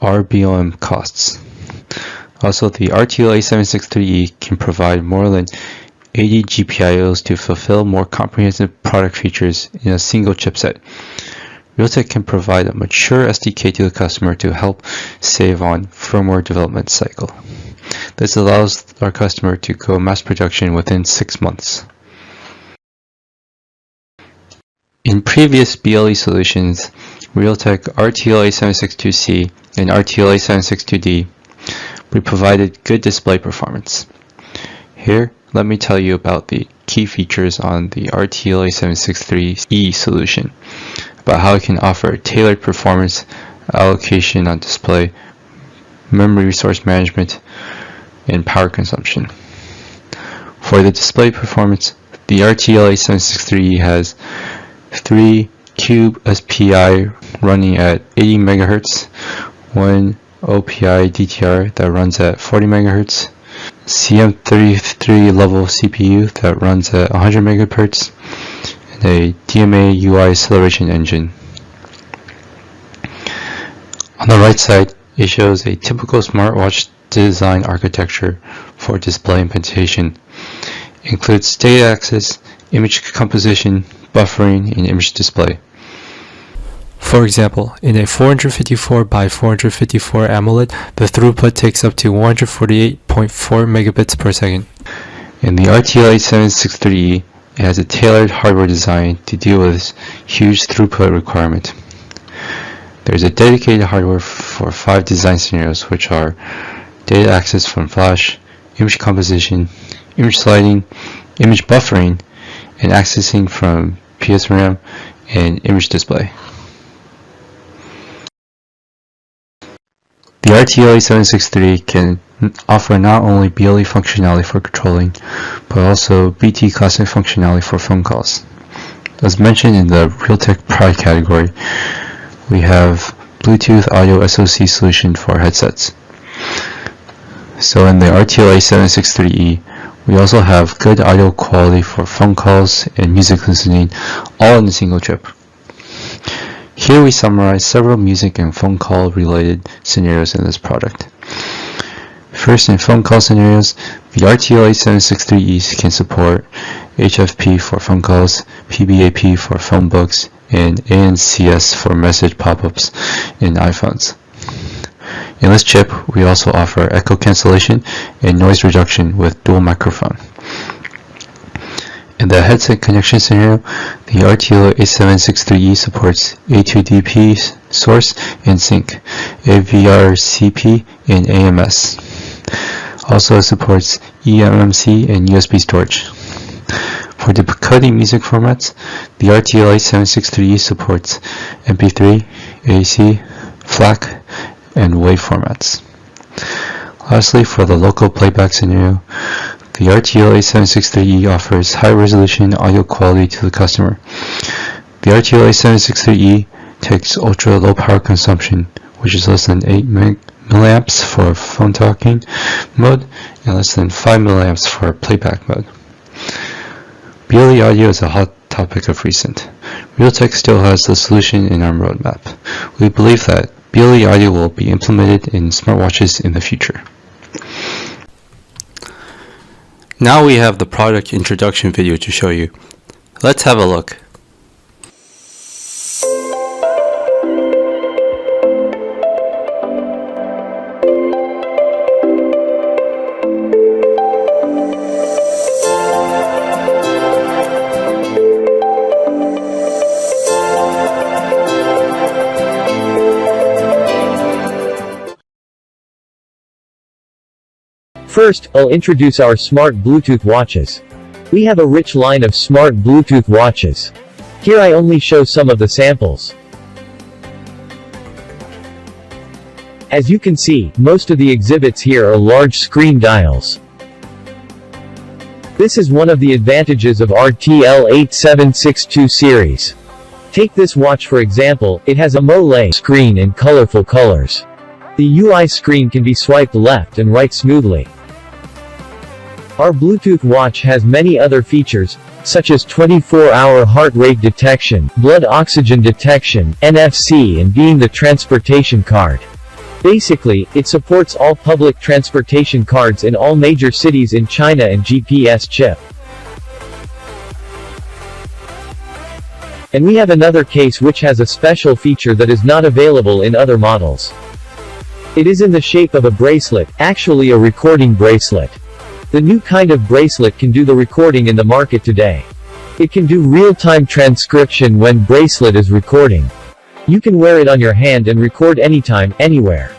RBOM costs. Also, the RTLA763E can provide more than 80 GPIOs to fulfill more comprehensive product features in a single chipset. Realtek can provide a mature SDK to the customer to help save on firmware development cycle. This allows our customer to go mass production within 6 months. In previous BLE solutions, Realtek RTLA762C and RTLA762D, we provided good display performance. Here, let me tell you about the key features on the RTLA763E solution, about how it can offer tailored performance allocation on display, memory resource management, and power consumption. For the display performance, the RTLA763E has 3 Cube SPI running at 80 MHz, 1 OPI DTR that runs at 40 MHz, CM33 level CPU that runs at 100 MHz, and a DMA UI acceleration engine. On the right side, it shows a typical smartwatch design architecture for display implementation. It includes data access, image composition, buffering, and image display. For example, in a 454 by 454 AMOLED, the throughput takes up to 148.4 megabits per second. In the RTLA763E, it has a tailored hardware design to deal with huge throughput requirement. There is a dedicated hardware for 5 design scenarios, which are data access from flash, image composition, image sliding, image buffering, and accessing from PSRAM and image display. The RTLA763 can offer not only BLE functionality for controlling, but also BT Classic functionality for phone calls. As mentioned in the Realtek product category, we have Bluetooth audio SoC solution for headsets. So in the RTLA763E, we also have good audio quality for phone calls and music listening, all in a single chip. Here we summarize several music and phone call related scenarios in this product. First, in phone call scenarios, the RTLA763E can support HFP for phone calls, PBAP for phone books, and ANCS for message pop-ups in iPhones. In this chip, we also offer echo cancellation and noise reduction with dual microphone. In the headset connection scenario, the RTLA763E supports A2DP source and sync, AVRCP, and AMS. Also supports eMMC and USB storage. For decoding music formats, the RTLA763E supports MP3, AAC, FLAC, and WAV formats. Lastly, for the local playback scenario, the RTL 8763E offers high-resolution audio quality to the customer. The RTL 8763E takes ultra-low power consumption, which is less than 8 milliamps for phone talking mode and less than 5 milliamps for playback mode. BLE audio is a hot topic of recent. Realtek still has the solution in our roadmap. We believe that BLE audio will be implemented in smartwatches in the future. Now we have the product introduction video to show you. Let's have a look. First, I'll introduce our smart Bluetooth watches. We have a rich line of smart Bluetooth watches. Here I only show some of the samples. As you can see, most of the exhibits here are large screen dials. This is one of the advantages of RTL 8762 series. Take this watch for example, it has a AMOLED screen in colorful colors. The UI screen can be swiped left and right smoothly. Our Bluetooth watch has many other features, such as 24-hour heart rate detection, blood oxygen detection, NFC, and being the transportation card. Basically, it supports all public transportation cards in all major cities in China and GPS chip. And we have another case which has a special feature that is not available in other models. It is in the shape of a bracelet, actually a recording bracelet. The new kind of bracelet can do the recording in the market today. It can do real-time transcription when bracelet is recording. You can wear it on your hand and record anytime, anywhere.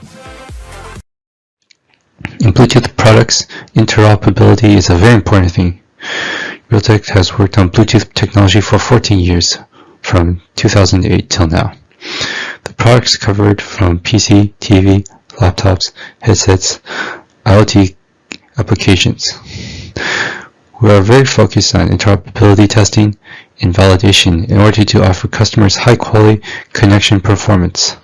In Bluetooth products, interoperability is a very important thing. Realtek has worked on Bluetooth technology for 14 years, from 2008 till now. The products covered from PC, TV, laptops, headsets, IoT applications. We are very focused on interoperability testing and validation in order to offer customers high-quality connection performance.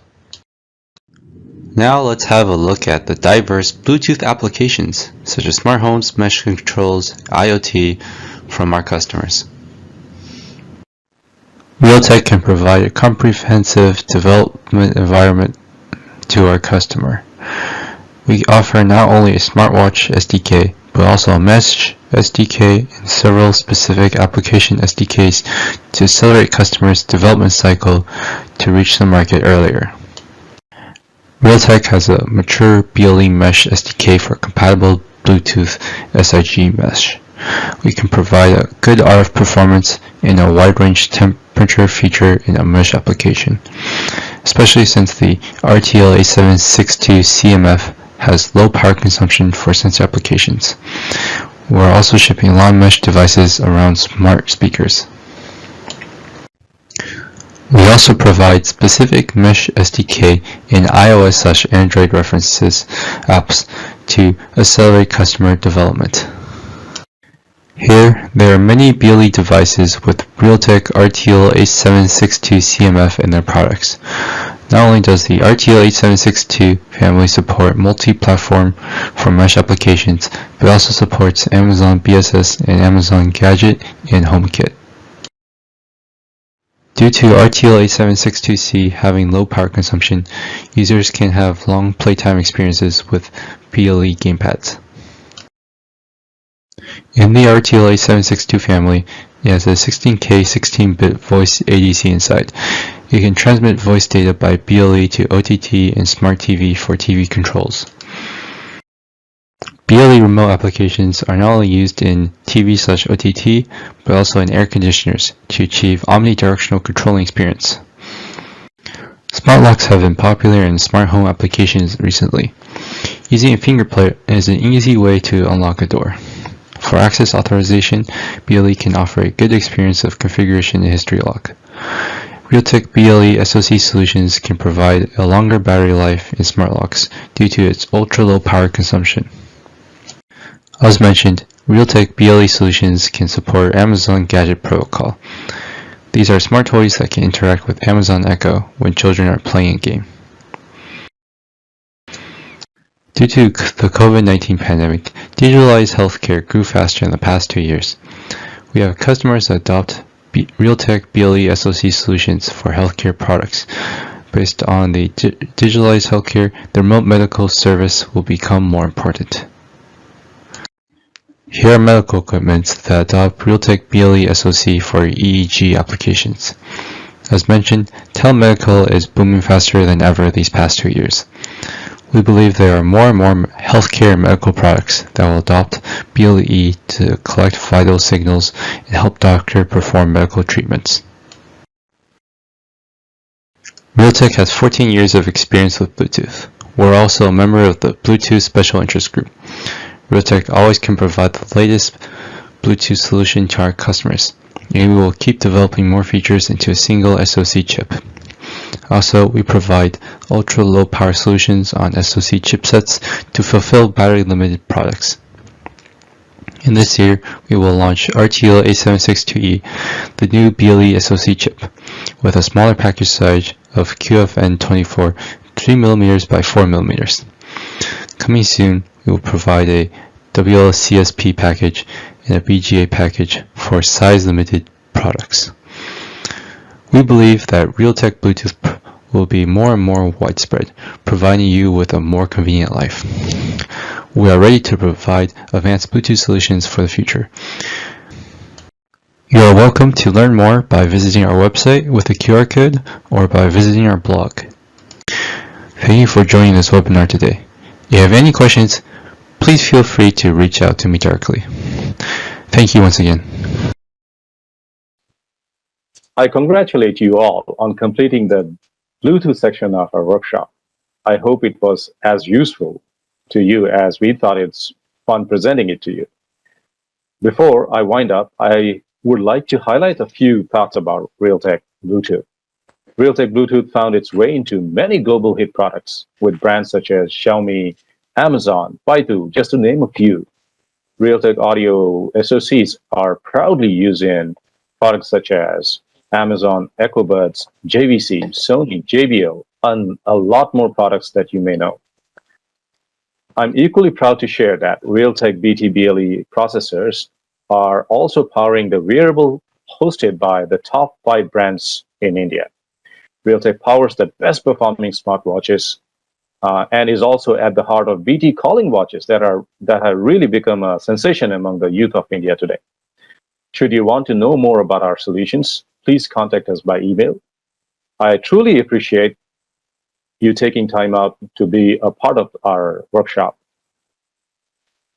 Now let's have a look at the diverse Bluetooth applications, such as smart homes, mesh controls, IoT, from our customers. Realtek can provide a comprehensive development environment to our customer. We offer not only a smartwatch SDK, but also a mesh SDK and several specific application SDKs to accelerate customers' development cycle to reach the market earlier. Realtek has a mature BLE mesh SDK for compatible Bluetooth SIG mesh. We can provide a good RF performance and a wide range temperature feature in a mesh application, especially since the RTL 8762 CMF has low power consumption for sensor applications. We're also shipping long mesh devices around smart speakers. We also provide specific mesh SDK in iOS/Android references apps to accelerate customer development. Here, there are many BLE devices with Realtek RTL 8762 CMF in their products. Not only does the RTL 8762 family support multi-platform for mesh applications, but also supports Amazon BSS and Amazon Gadget and HomeKit. Due to RTL 8762C having low power consumption, users can have long playtime experiences with BLE gamepads. In the RTL 8762 family, it has a 16K 16-bit voice ADC inside. It can transmit voice data by BLE to OTT and Smart TV for TV controls. BLE remote applications are not only used in TV/OTT, but also in air conditioners to achieve omnidirectional controlling experience. Smart locks have been popular in smart home applications recently. Using a fingerprint is an easy way to unlock a door. For access authorization, BLE can offer a good experience of configuration and history lock. Realtek BLE SoC solutions can provide a longer battery life in smart locks due to its ultra-low power consumption. As mentioned, Realtek BLE solutions can support Amazon Gadget Protocol. These are smart toys that can interact with Amazon Echo when children are playing a game. Due to the COVID-19 pandemic, digitalized healthcare grew faster in the past 2 years. We have customers that adopt Realtek BLE SoC solutions for healthcare products. Based on the digitalized healthcare, the remote medical service will become more important. Here are medical equipment that adopt Realtek BLE SoC for EEG applications. As mentioned, telemedical is booming faster than ever these past 2 years. We believe there are more and more healthcare and medical products that will adopt BLE to collect vital signals and help doctors perform medical treatments. Realtek has 14 years of experience with Bluetooth. We're also a member of the Bluetooth Special Interest Group. Realtek always can provide the latest Bluetooth solution to our customers, and we will keep developing more features into a single SoC chip. Also, we provide ultra-low power solutions on SoC chipsets to fulfill battery-limited products. In this year, we will launch RTL A762E, the new BLE SoC chip, with a smaller package size of QFN24 3mm by 4mm. Coming soon, we will provide a WLCSP package and a BGA package for size-limited products. We believe that Realtek Bluetooth will be more and more widespread, providing you with a more convenient life. We are ready to provide advanced Bluetooth solutions for the future. You are welcome to learn more by visiting our website with a QR code or by visiting our blog. Thank you for joining this webinar today. If you have any questions, please feel free to reach out to me directly. Thank you once again. I congratulate you all on completing the Bluetooth section of our workshop. I hope it was as useful to you as we thought it's fun presenting it to you. Before I wind up, I would like to highlight a few thoughts about Realtek Bluetooth. Realtek Bluetooth found its way into many global hit products with brands such as Xiaomi, Amazon, Baidu, just to name a few. Realtek audio SoCs are proudly used in products such as Amazon Echo Buds, JVC, Sony, JBL, and a lot more products that you may know. I'm equally proud to share that Realtek BT-BLE processors are also powering the Wearable hosted by the top 5 brands in India. Realtek powers the best performing smartwatches and is also at the heart of BT calling watches that have really become a sensation among the youth of India today. Should you want to know more about our solutions, please contact us by email. I truly appreciate you taking time out to be a part of our workshop.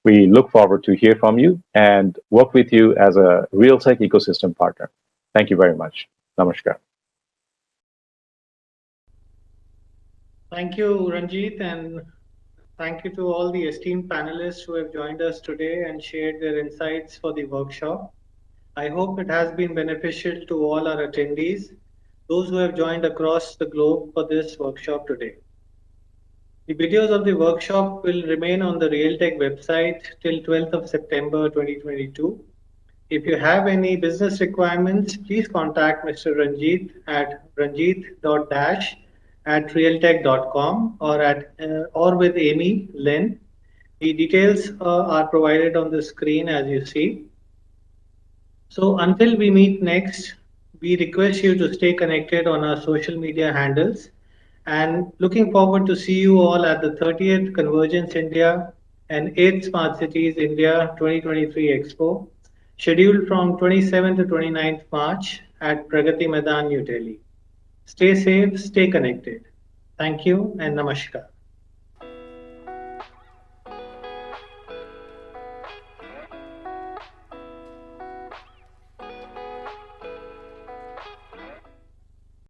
We look forward to hear from you and work with you as a Realtek ecosystem partner. Thank you very much. Namaskar. Thank you, Ranjit, and thank you to all the esteemed panelists who have joined us today and shared their insights for the workshop. I hope it has been beneficial to all our attendees, those who have joined across the globe for this workshop today. The videos of the workshop will remain on the Realtek website till 12th of September 2022. If you have any business requirements, please contact Mr. Ranjit at ranjit.dash@realtek.com or with Amy Lin. The details are provided on the screen as you see. So until we meet next, we request you to stay connected on our social media handles and looking forward to see you all at the 30th Convergence India and 8th Smart Cities India 2023 Expo, scheduled from 27th to 29th March at Pragati Maidan, New Delhi. Stay safe, stay connected. Thank you and namaskar.